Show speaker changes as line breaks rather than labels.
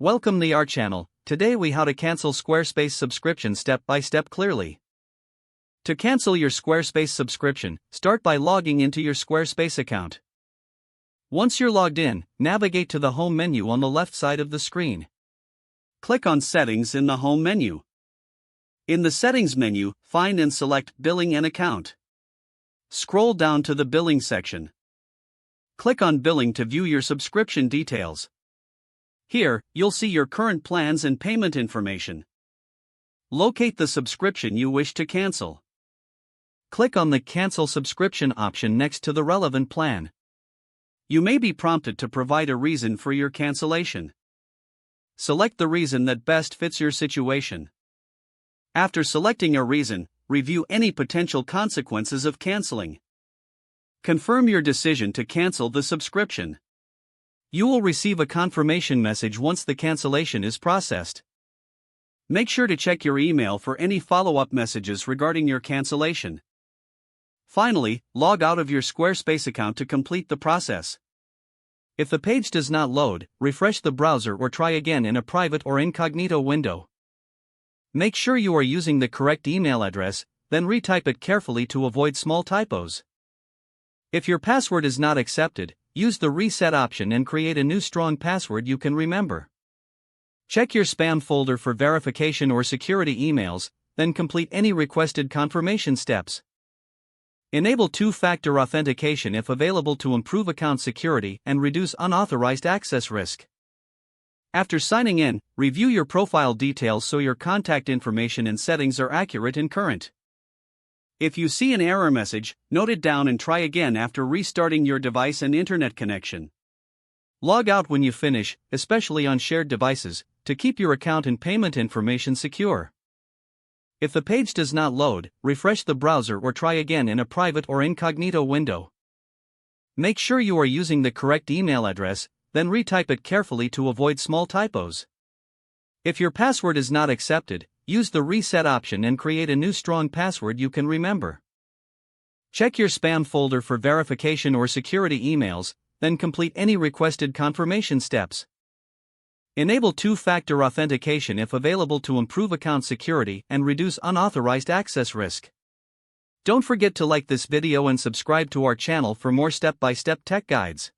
Welcome to our channel. Today we how to cancel Squarespace subscription step by step clearly. To cancel your Squarespace subscription, start by logging into your Squarespace account. Once you're logged in, navigate to the home menu on the left side of the screen. Click on Settings in the home menu. In the Settings menu, find and select Billing and Account. Scroll down to the Billing section. Click on Billing to view your subscription details. Here, you'll see your current plans and payment information. Locate the subscription you wish to cancel. Click on the Cancel Subscription option next to the relevant plan. You may be prompted to provide a reason for your cancellation. Select the reason that best fits your situation. After selecting a reason, review any potential consequences of canceling. Confirm your decision to cancel the subscription. You will receive a confirmation message once the cancellation is processed. Make sure to check your email for any follow-up messages regarding your cancellation. Finally, log out of your Squarespace account to complete the process. If the page does not load, refresh the browser or try again in a private or incognito window. Make sure you are using the correct email address, then retype it carefully to avoid small typos. If your password is not accepted, use the Reset option and create a new strong password you can remember. Check your spam folder for verification or security emails, then complete any requested confirmation steps. Enable two-factor authentication if available to improve account security and reduce unauthorized access risk. After signing in, review your profile details so your contact information and settings are accurate and current. If you see an error message, note it down and try again after restarting your device and internet connection. Log out when you finish, especially on shared devices, to keep your account and payment information secure. If the page does not load, refresh the browser or try again in a private or incognito window. Make sure you are using the correct email address, then retype it carefully to avoid small typos. If your password is not accepted, use the Reset option and create a new strong password you can remember. Check your spam folder for verification or security emails, then complete any requested confirmation steps. Enable two-factor authentication if available to improve account security and reduce unauthorized access risk. Don't forget to like this video and subscribe to our channel for more step-by-step tech guides.